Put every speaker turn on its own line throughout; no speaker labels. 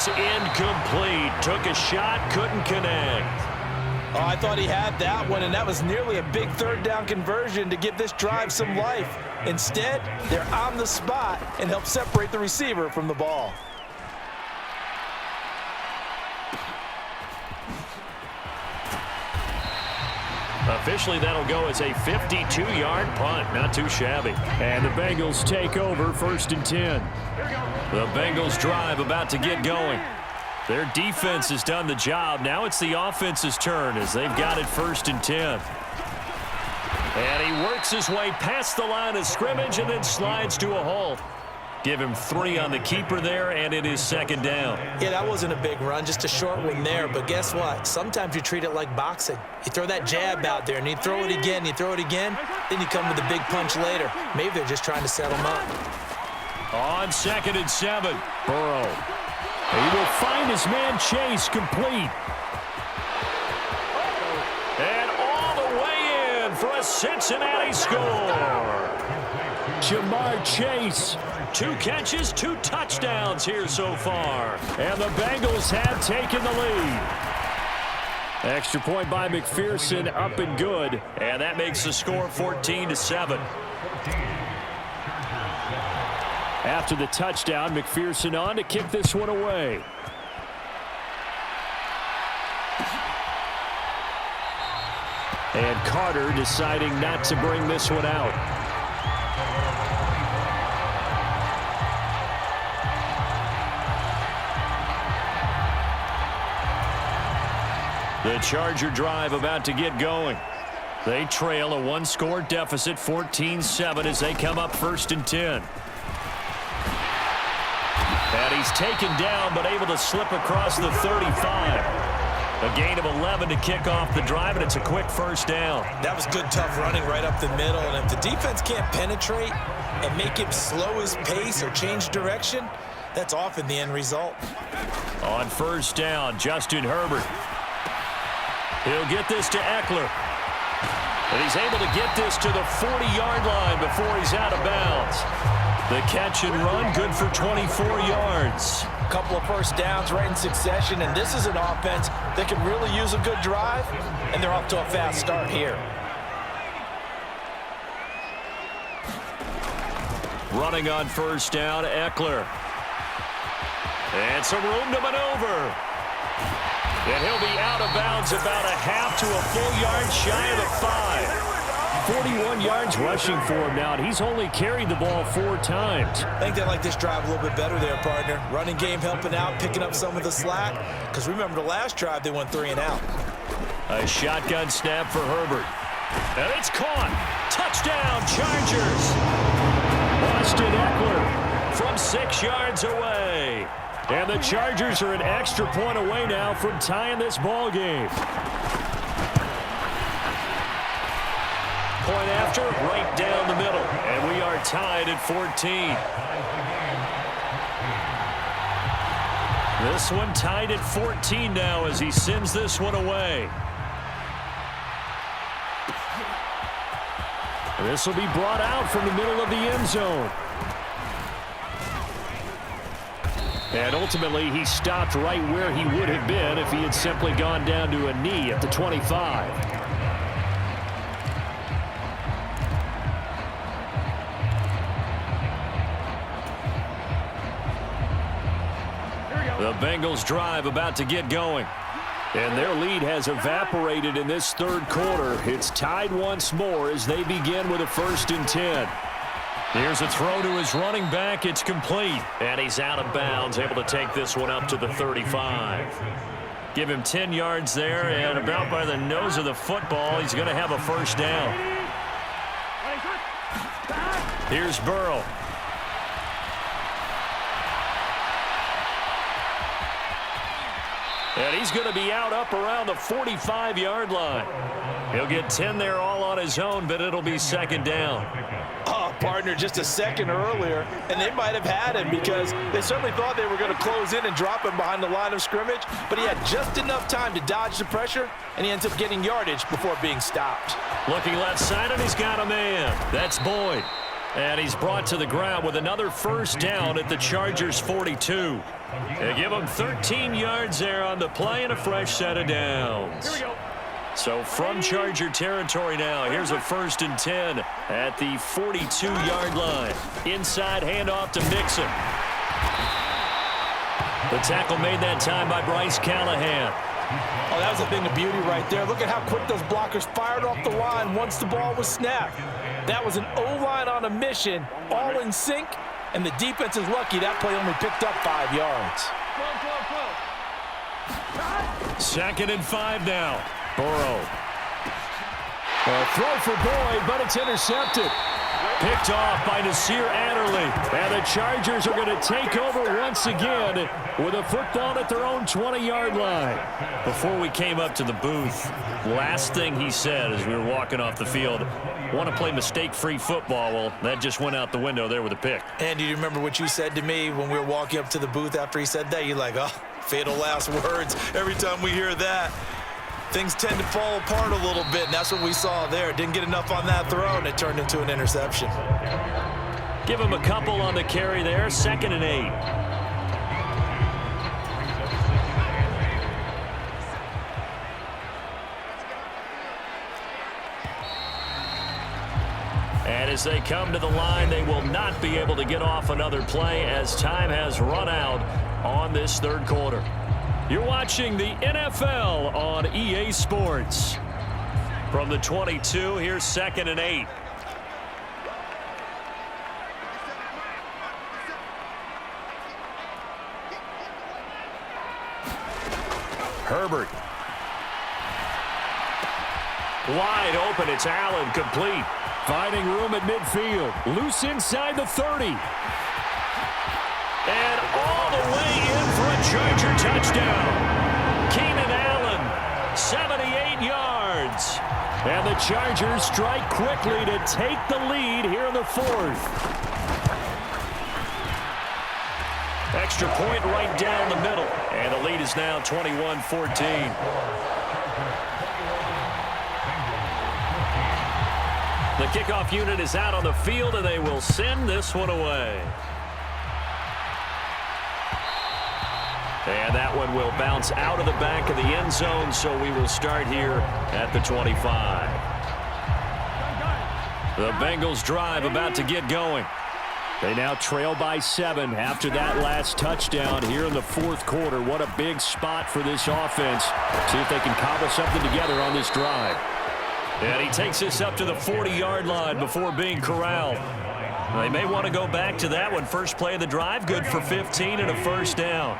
It's incomplete. Took a shot, couldn't connect.
Oh, I thought he had that one, and that was nearly a big third down conversion to give this drive some life. Instead, they're on the spot and help separate the receiver from the ball.
Officially, that'll go as a 52-yard punt. Not too shabby.
And the Bengals take over 1st and 10.
The Bengals drive about to get going. Their defense has done the job. Now it's the offense's turn as they've got it 1st and 10. And he works his way past the line of scrimmage and then slides to a halt. Give him 3 on the keeper there, and it is 2nd down.
Yeah, that wasn't a big run, just a short one there. But guess what? Sometimes you treat it like boxing. You throw that jab out there, and you throw it again, then you come with a big punch later. Maybe they're just trying to set him up.
On 2nd and 7, Burrow.
He will find his man Chase complete.
And all the way in for a Cincinnati score.
Jamar Chase.
2 catches, 2 touchdowns here so far.
And the Bengals have taken the lead. Extra point by McPherson, up and good.
And that makes the score 14-7.
After the touchdown, McPherson on to kick this one away. And Carter deciding not to bring this one out.
The Charger drive about to get going. They trail a 1-score deficit, 14-7, as they come up 1st and 10. And he's taken down, but able to slip across the 35. A gain of 11 to kick off the drive, and it's a quick 1st down.
That was good, tough running right up the middle. And if the defense can't penetrate and make him slow his pace or change direction, that's often the end result.
On 1st down, Justin Herbert. He'll get this to Eckler. And he's able to get this to the 40-yard line before he's out of bounds. The catch and run, good for 24 yards.
A couple of 1st downs right in succession, and this is an offense that can really use a good drive, and they're off to a fast start here.
Running on 1st down, Eckler. And some room to maneuver. And he'll be out of bounds about a half to a full yard shy of the 5.
41 yards rushing for him now, and he's only carried the ball 4 times.
I think they like this drive a little bit better there, partner. Running game helping out, picking up some of the slack. Because remember the last drive, they went 3 and out.
A shotgun snap for Herbert. And it's caught. Touchdown, Chargers.
Austin Eckler
from 6 yards away.
And the Chargers are an extra point away now from tying this ball game.
Point after, right down the middle. And we are tied at 14. This one tied at 14 now as he sends this one away.
This will be brought out from the middle of the end zone. And ultimately, he stopped right where he would have been if he had simply gone down to a knee at the 25.
The Bengals drive about to get going.
And their lead has evaporated in this 3rd quarter. It's tied once more as they begin with a 1st and 10.
Here's a throw to his running back. It's complete. And he's out of bounds, able to take this one up to the 35. Give him 10 yards there, and about by the nose of the football, he's going to have a 1st down. Here's Burrow. And he's going to be out up around the 45-yard line. He'll get 10 there all on his own, but it'll be 2nd down.
Oh, partner, just a second earlier, and they might have had him because they certainly thought they were going to close in and drop him behind the line of scrimmage, but he had just enough time to dodge the pressure, and he ends up getting yardage before being stopped.
Looking left side, and he's got a man. That's Boyd. And he's brought to the ground with another first down at the Chargers' 42. They give him 13 yards there on the play and a fresh set of downs. Here we go. So from Charger territory now, here's a 1st and 10 at the 42-yard line. Inside handoff to Mixon. The tackle made that time by Bryce Callahan.
Oh, that was a thing of beauty right there. Look at how quick those blockers fired off the line once the ball was snapped. That was an O-line on a mission, all in sync, and the defense is lucky that play only picked up 5 yards.
2nd and 5 now. Burrow. A throw for Boyd, but it's intercepted. Picked off by Nasir Adderley. And the Chargers are going to take over once again with a football at their own 20-yard line. Before we came up to the booth, last thing he said as we were walking off the field, want to play mistake-free football. Well, that just went out the window there with a pick.
And do you remember what you said to me when we were walking up to the booth after he said that? You're like, oh, fatal last words. Every time we hear that, things tend to fall apart a little bit, and that's what we saw there. Didn't get enough on that throw, and it turned into an interception.
Give him a couple on the carry there. 2nd and 8. And as they come to the line, they will not be able to get off another play as time has run out on this 3rd quarter. You're watching the NFL on EA Sports. From the 22, here's 2nd and 8. Herbert. Wide open, it's Allen, complete. Finding room at midfield. Loose inside the 30. And all the way in for a Charger touchdown. Keenan Allen, 78 yards. And the Chargers strike quickly to take the lead here in the 4th. Extra point right down the middle. And the lead is now 21-14. The kickoff unit is out on the field, and they will send this one away. And that one will bounce out of the back of the end zone, so we will start here at the 25. The Bengals drive about to get going. They now trail by 7 after that last touchdown here in the 4th quarter. What a big spot for this offense. See if they can cobble something together on this drive. And he takes this up to the 40-yard line before being corralled. They may want to go back to that one. First play of the drive, good for 15 and a first down.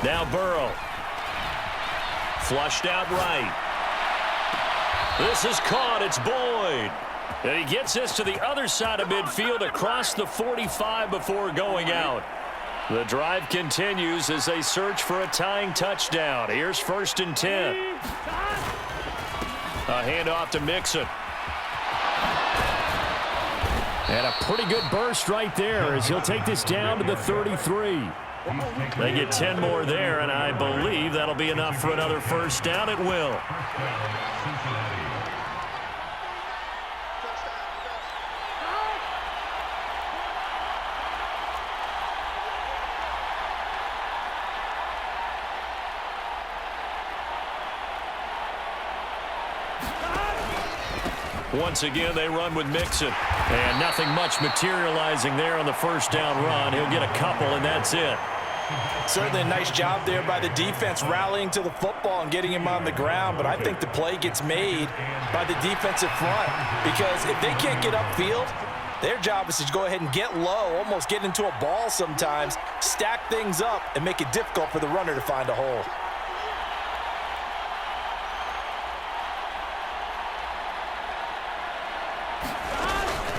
Now Burrow. Flushed out right. This is caught. It's Boyd. And he gets this to the other side of midfield across the 45 before going out. The drive continues as they search for a tying touchdown. Here's 1st and 10. A handoff to Mixon. And a pretty good burst right there as he'll take this down to the 33. They get 10 more there, and I believe that'll be enough for another first down. It will. Once again, they run with Mixon. And nothing much materializing there on the first down run. He'll get a couple, and that's it.
Certainly a nice job there by the defense rallying to the football and getting him on the ground, but I think the play gets made by the defensive front because if they can't get upfield, their job is to go ahead and get low, almost get into a ball sometimes, stack things up, and make it difficult for the runner to find a hole.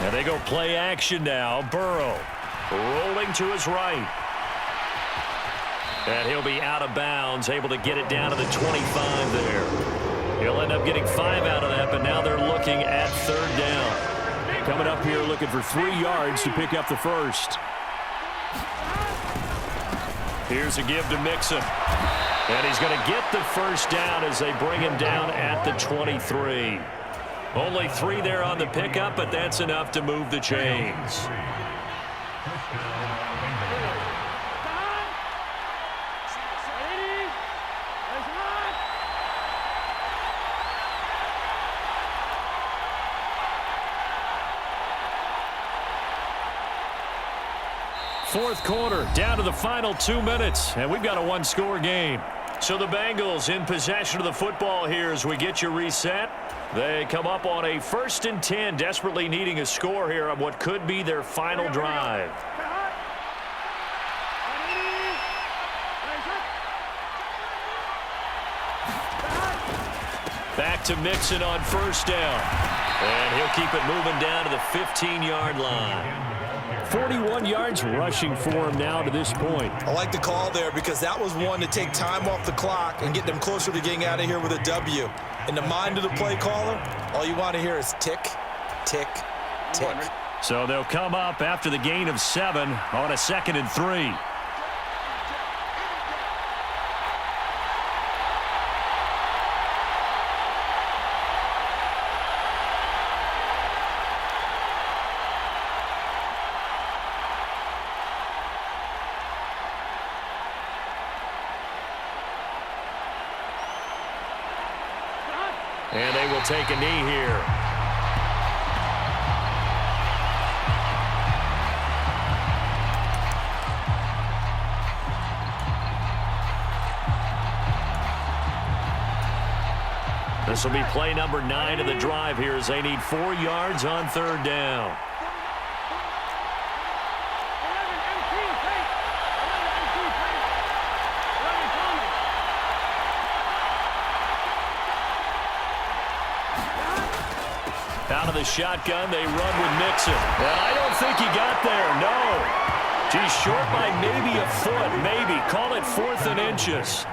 And they go play action now. Burrow rolling to his right. And he'll be out of bounds, able to get it down to the 25 there. He'll end up getting 5 out of that, but now they're looking at 3rd down. Coming up here looking for 3 yards to pick up the first. Here's a give to Mixon. And he's going to get the first down as they bring him down at the 23. Only 3 there on the pickup, but that's enough to move the chains. Fourth quarter, down to the final 2 minutes, and we've got a one-score game. So the Bengals in possession of the football here as we get you reset. They come up on a 1st and 10, desperately needing a score here on what could be their final drive. Back to Mixon on 1st down. And he'll keep it moving down to the 15-yard line. 41 yards rushing for him now to this point.
I like the call there because that was one to take time off the clock and get them closer to getting out of here with a W. In the mind of the play caller, all you want to hear is tick, tick, tick.
So they'll come up after the gain of 7 on a 2nd and 3. And they will take a knee here. This will be play number 9 of the drive here as they need 4 yards on 3rd down. Out of the shotgun, they run with Mixon. And I don't think he got there, no. He's short by maybe a foot, maybe. Call it 4th and inches.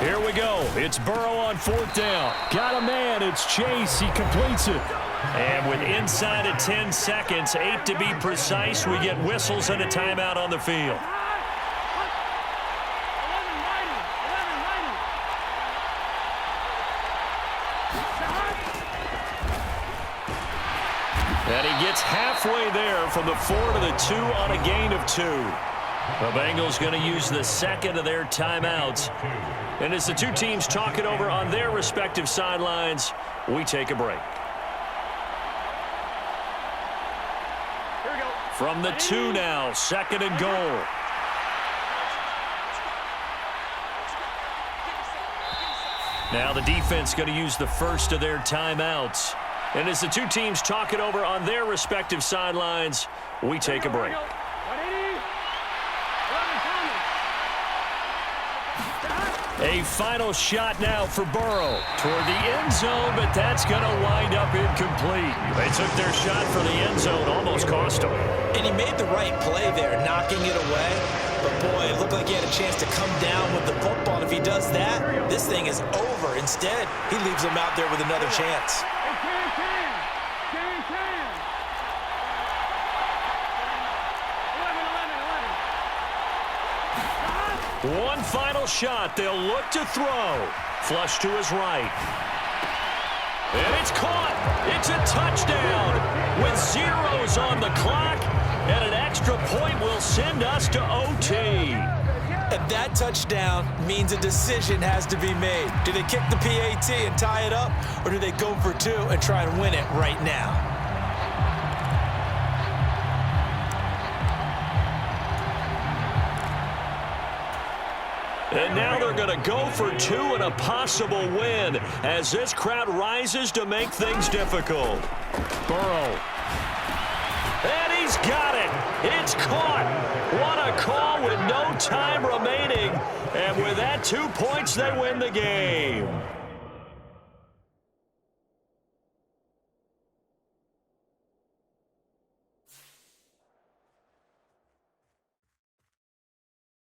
Here we go. It's Burrow on 4th down.
Got a man. It's Chase. He completes it.
And with inside of 10 seconds, 8 to be precise, we get whistles and a timeout on the field. And he gets halfway there from the 4 to the 2 on a gain of 2. The Bengals going to use the 2nd of their timeouts. And as the two teams talk it over on their respective sidelines, we take a break. From the 2 now, 2nd and goal. Now the defense going to use the 1st of their timeouts. And as the two teams talk it over on their respective sidelines, we take a break. A final shot now for Burrow toward the end zone, but that's going to wind up incomplete. They took their shot for the end zone, almost cost them.
And he made the right play there, knocking it away. But, boy, it looked like he had a chance to come down with the football. And if he does that, this thing is over. Instead, he leaves him out there with another chance.
One final shot. They'll look to throw. Flush to his right. And it's caught. It's a touchdown with zeros on the clock. And an extra point will send us to OT.
And that touchdown means a decision has to be made. Do they kick the PAT and tie it up, or do they go for 2 and try and win it right now?
And now they're going to go for 2 and a possible win as this crowd rises to make things difficult. Burrow. And he's got it. It's caught. What a call with no time remaining. And with that, 2 points, they win the game.